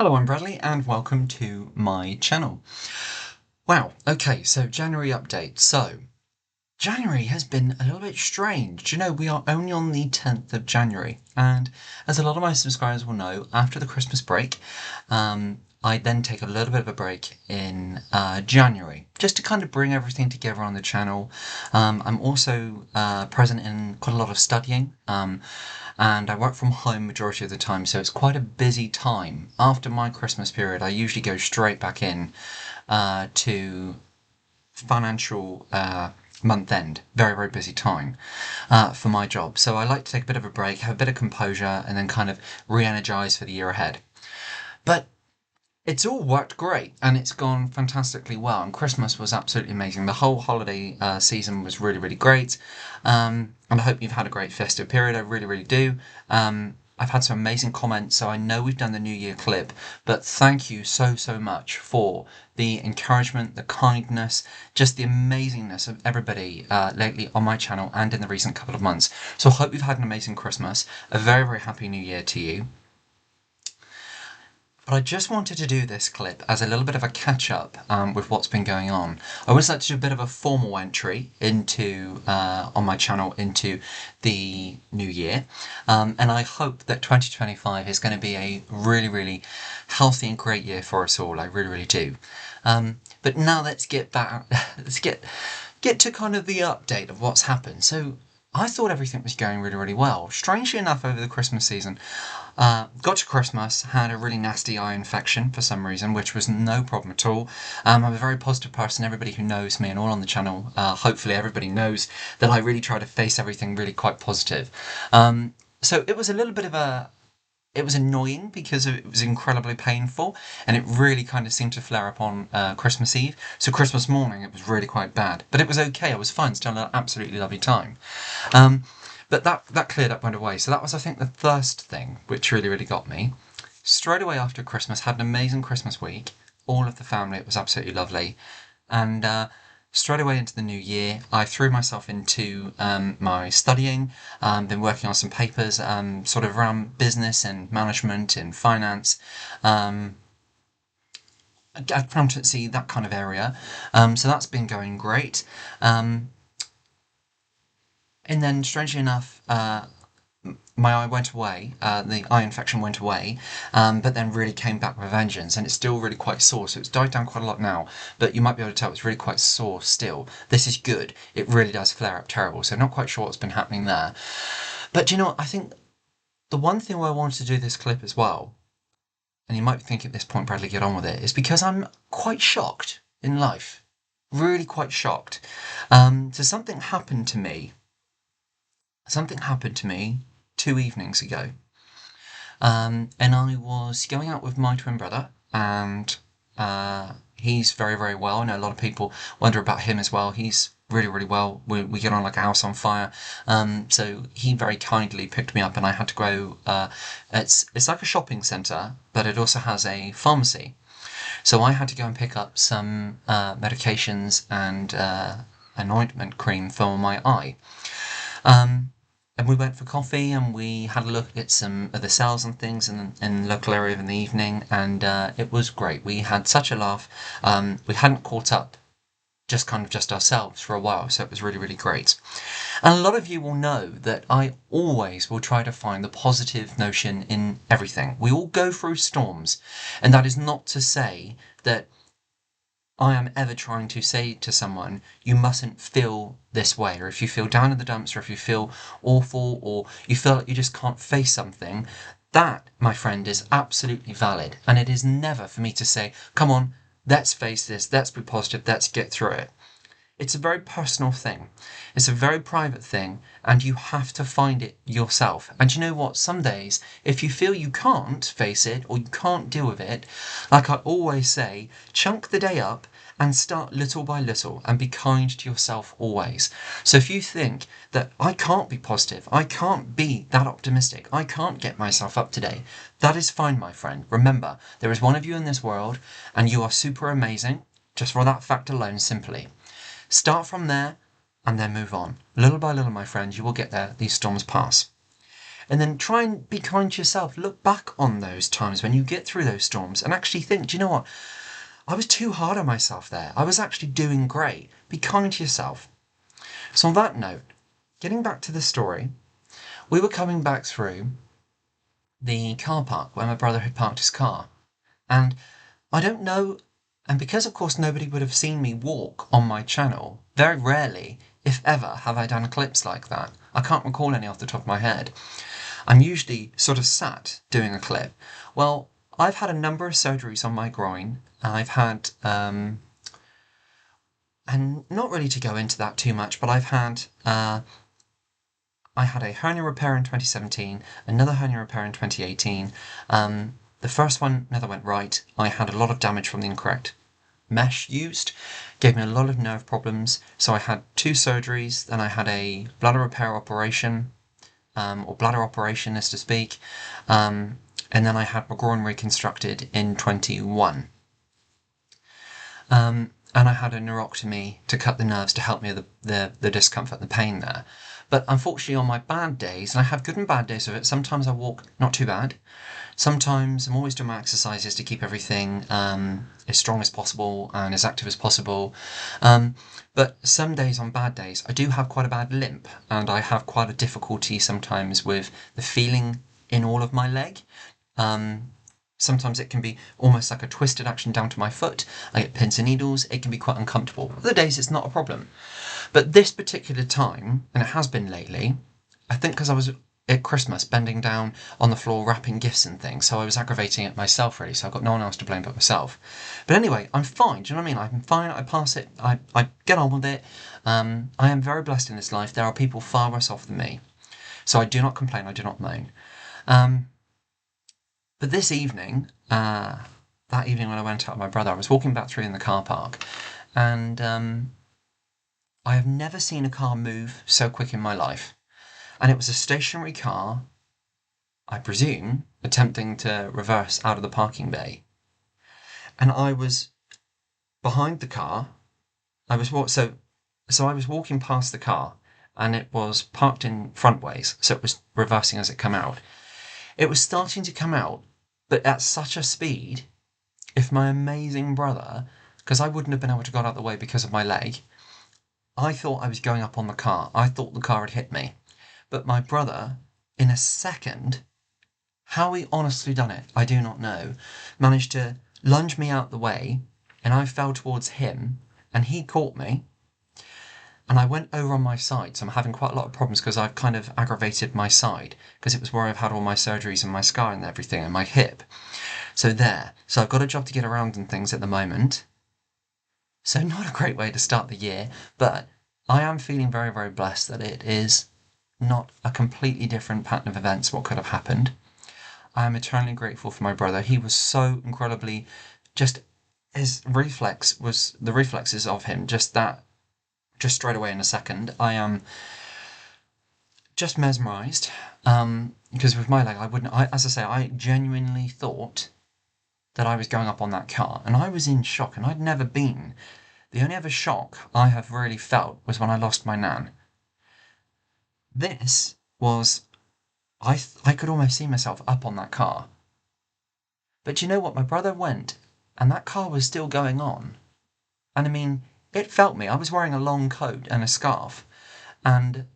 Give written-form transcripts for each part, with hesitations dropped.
Hello, I'm Bradley and welcome to my channel. Wow, okay, so January update. So, January has been a little bit strange. You know, we are only on the 10th of January, and as a lot of my subscribers will know, after the Christmas break, I then take a little bit of a break in January, just to kind of bring everything together on the channel. I'm also present in quite a lot of studying, and I work from home majority of the time, so it's quite a busy time. After my Christmas period, I usually go straight back in to financial month end. Very, very busy time for my job. So I like to take a bit of a break, have a bit of composure, and then kind of re-energize for the year ahead. But it's all worked great and it's gone fantastically well, and Christmas was absolutely amazing. The whole holiday season was really, really great, and I hope you've had a great festive period. I really, really do. I've had some amazing comments, so I know we've done the New Year clip, but thank you so, so much for the encouragement, the kindness, just the amazingness of everybody lately on my channel and in the recent couple of months. So I hope you've had an amazing Christmas, a very, very happy New Year to you. But I just wanted to do this clip as a little bit of a catch-up with what's been going on. I always like to do a bit of a formal entry into on my channel into the new year, and I hope that 2025 is going to be a really, really healthy and great year for us all. I really, really do. But now let's get back. Let's get to kind of the update of what's happened. So I thought everything was going really, really well. Strangely enough, over the Christmas season, got to Christmas, had a really nasty eye infection for some reason, which was no problem at all. I'm a very positive person. Everybody who knows me and all on the channel, hopefully everybody knows that I really try to face everything really quite positive. So it was a little bit of it was annoying because it was incredibly painful, and it really kind of seemed to flare up on Christmas Eve. So Christmas morning it was really quite bad, but it was okay. I was fine, still an absolutely lovely time. But that cleared up, went away. So that was, I think, the first thing which really, really got me. Straight away after Christmas, had an amazing Christmas week. All of the family, it was absolutely lovely. And straight away into the new year, I threw myself into my studying, been working on some papers, sort of around business and management and finance, accountancy, that kind of area. So that's been going great. And then, strangely enough, my eye went away, the eye infection went away, but then really came back with a vengeance, and it's still really quite sore, so it's died down quite a lot now, but you might be able to tell it's really quite sore still. This is good. It really does flare up terrible, so not quite sure what's been happening there. But do you know what? I think the one thing why I wanted to do this clip as well, and you might be thinking at this point, Bradley, get on with it, is because I'm quite shocked in life. Really quite shocked. So something happened to me. Something happened to me 2 evenings ago. And I was going out with my twin brother, and he's very, very well. I know a lot of people wonder about him as well. He's really, really well. We get on like a house on fire. So he very kindly picked me up, and I had to go. It's like a shopping centre, but it also has a pharmacy. So I had to go and pick up some medications and an ointment cream for my eye. And we went for coffee, and we had a look at some of the sales and things in the local area in the evening, and it was great. We had such a laugh. We hadn't caught up just ourselves for a while, so it was really, really great. And a lot of you will know that I always will try to find the positive notion in everything. We all go through storms, and that is not to say that I am ever trying to say to someone, you mustn't feel this way, or if you feel down in the dumps, or if you feel awful, or you feel like you just can't face something, that, my friend, is absolutely valid. And it is never for me to say, come on, let's face this, let's be positive, let's get through it. It's a very personal thing. It's a very private thing, and you have to find it yourself. And you know what? Some days, if you feel you can't face it or you can't deal with it, like I always say, chunk the day up and start little by little, and be kind to yourself always. So if you think that I can't be positive, I can't be that optimistic, I can't get myself up today, that is fine, my friend. Remember, there is one of you in this world, and you are super amazing, just for that fact alone, simply. Start from there and then move on. Little by little, my friends, you will get there. These storms pass. And then try and be kind to yourself. Look back on those times when you get through those storms and actually think, do you know what? I was too hard on myself there. I was actually doing great. Be kind to yourself. So on that note, getting back to the story, we were coming back through the car park where my brother had parked his car. And I don't know, and because of course nobody would have seen me walk on my channel, very rarely, if ever, have I done clips like that. I can't recall any off the top of my head. I'm usually sort of sat doing a clip. Well, I've had a number of surgeries on my groin. I've had, and not really to go into that too much, but I've had, I had a hernia repair in 2017, another hernia repair in 2018. The first one never went right. I had a lot of damage from the incorrect mesh used, gave me a lot of nerve problems. So I had 2 surgeries, then I had a bladder repair operation, or bladder operation as to speak, and then I had my groin reconstructed in 21. And I had a neurotomy to cut the nerves to help me with the discomfort and the pain there. But unfortunately on my bad days, and I have good and bad days of it, sometimes I walk not too bad. Sometimes I'm always doing my exercises to keep everything as strong as possible and as active as possible. But some days, on bad days, I do have quite a bad limp, and I have quite a difficulty sometimes with the feeling in all of my leg. Sometimes it can be almost like a twisted action down to my foot. I get pins and needles. It can be quite uncomfortable. Other days it's not a problem. But this particular time, and it has been lately, I think because I was at Christmas bending down on the floor wrapping gifts and things, so I was aggravating it myself really, so I've got no one else to blame but myself. But anyway, I'm fine, do you know what I mean? I'm fine, I pass it, I get on with it. I am very blessed in this life. There are people far worse off than me. So I do not complain, I do not moan. But this evening, that evening when I went out with my brother, I was walking back through in the car park, and I have never seen a car move so quick in my life. And it was a stationary car, I presume, attempting to reverse out of the parking bay. And I was behind the car. I was walking past the car, and it was parked in front ways, so it was reversing as it came out. It was starting to come out, but at such a speed, if my amazing brother, because I wouldn't have been able to get out of the way because of my leg, I thought I was going up on the car. I thought the car had hit me. But my brother, in a second, how he honestly done it, I do not know, managed to lunge me out the way, and I fell towards him, and he caught me, and I went over on my side. So I'm having quite a lot of problems because I've kind of aggravated my side, because it was where I've had all my surgeries and my scar and everything, and my hip. So there. So I've got a job to get around and things at the moment. So not a great way to start the year, but I am feeling very, very blessed that it is not a completely different pattern of events what could have happened. I am eternally grateful for my brother. He was so incredibly, just his reflex was the reflexes of him, just straight away in a second. I am just mesmerised, because with my leg, as I say, I genuinely thought that I was going up on that car, and I was in shock, and I'd never been. The only other shock I have really felt was when I lost my nan. This was, I could almost see myself up on that car. But you know what? My brother went, and that car was still going on. And I mean, it felt me. I was wearing a long coat and a scarf. And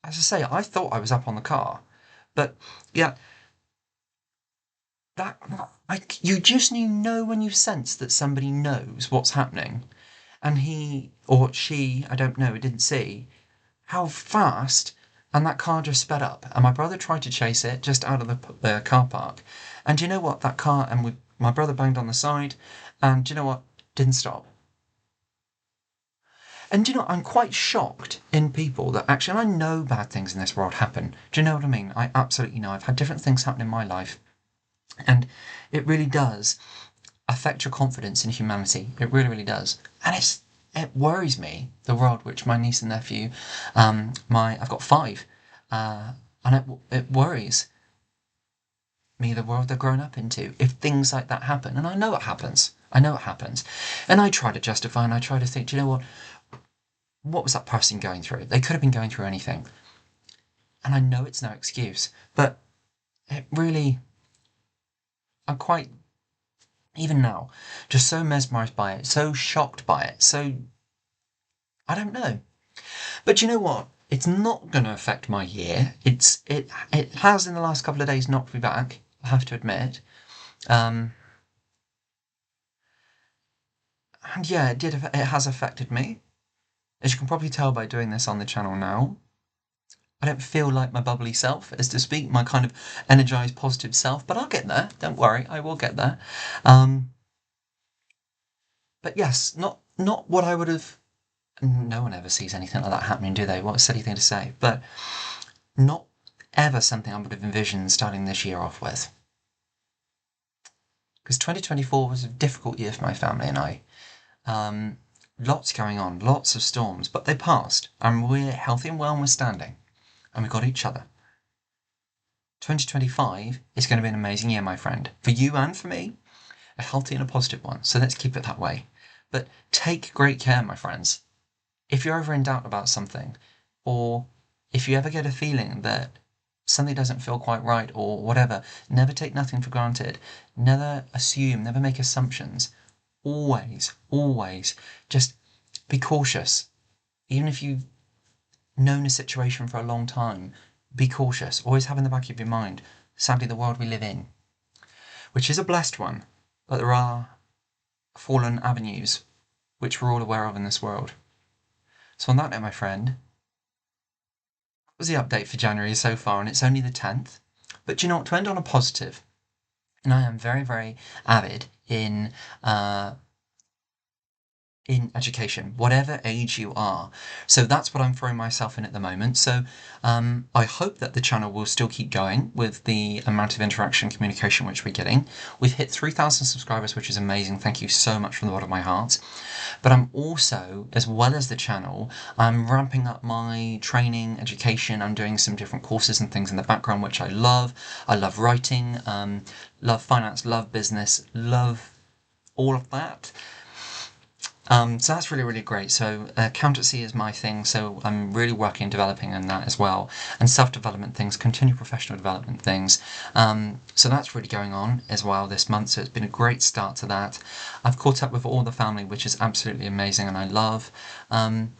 as I say, I thought I was up on the car. But yeah, you just know when you sense that somebody knows what's happening. And he or she, I don't know, didn't see how fast, and that car just sped up. And my brother tried to chase it just out of the car park. And do you know what? That car, and my brother banged on the side, and do you know what? Didn't stop. And do you know, I'm quite shocked in people that actually, I know bad things in this world happen. Do you know what I mean? I absolutely know. I've had different things happen in my life. And it really does affect your confidence in humanity. It really, really does. And it worries me, the world which my niece and nephew, I've got 5, and it worries me, the world they're grown up into, if things like that happen. And I know it happens. And I try to justify, and I try to think, do you know what was that person going through? They could have been going through anything. And I know it's no excuse, but it really, I'm quite, even now, just so mesmerised by it, so shocked by it, so, I don't know. But you know what? It's not going to affect my year. It has in the last couple of days knocked me back, I have to admit. And yeah, it has affected me. As you can probably tell by doing this on the channel now, I don't feel like my bubbly self, as to speak, my kind of energised, positive self, but I'll get there. Don't worry, I will get there. But yes, not what I would have. No one ever sees anything like that happening, do they? What a silly thing to say. But not ever something I would have envisioned starting this year off with. Because 2024 was a difficult year for my family and I. Lots going on, lots of storms, but they passed, and we're healthy and well and we're standing. And we've got each other. 2025 is going to be an amazing year, my friend. For you and for me, a healthy and a positive one. So let's keep it that way. But take great care, my friends. If you're ever in doubt about something, or if you ever get a feeling that something doesn't feel quite right or whatever, never take nothing for granted. Never assume, never make assumptions. Always, always just be cautious. Even if you've known a situation for a long time, be cautious. Always have in the back of your mind, sadly, the world we live in, which is a blessed one, but there are fallen avenues, which we're all aware of in this world. So on that note, my friend, that was the update for January so far, and it's only the 10th. But do you know what? To end on a positive, and I am very, very avid in education, whatever age you are. So that's what I'm throwing myself in at the moment. So I hope that the channel will still keep going with the amount of interaction and communication which we're getting. We've hit 3,000 subscribers, which is amazing. Thank you so much from the bottom of my heart. But I'm also, as well as the channel, I'm ramping up my training, education. I'm doing some different courses and things in the background, which I love. I love writing, love finance, love business, love all of that. So that's really, really great. So accountancy is my thing, so I'm really working and developing in that as well. And self-development things, continual professional development things. So that's really going on as well this month, so it's been a great start to that. I've caught up with all the family, which is absolutely amazing and I love. And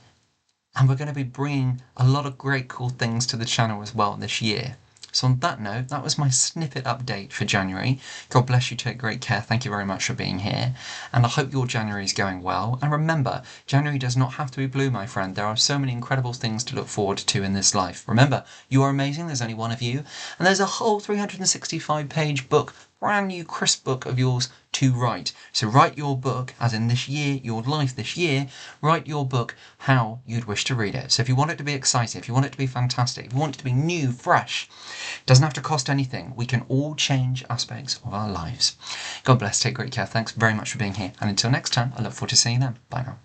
we're going to be bringing a lot of great cool things to the channel as well this year. So on that note, that was my snippet update for January. God bless you, take great care. Thank you very much for being here. And I hope your January is going well. And remember, January does not have to be blue, my friend. There are so many incredible things to look forward to in this life. Remember, you are amazing. There's only one of you. And there's a whole 365-page book, brand new crisp book of yours to write. So write your book, as in this year, your life this year, write your book how you'd wish to read it. So if you want it to be exciting, if you want it to be fantastic, if you want it to be new, fresh, it doesn't have to cost anything. We can all change aspects of our lives. God bless, take great care. Thanks very much for being here. And until next time, I look forward to seeing you then. Bye now.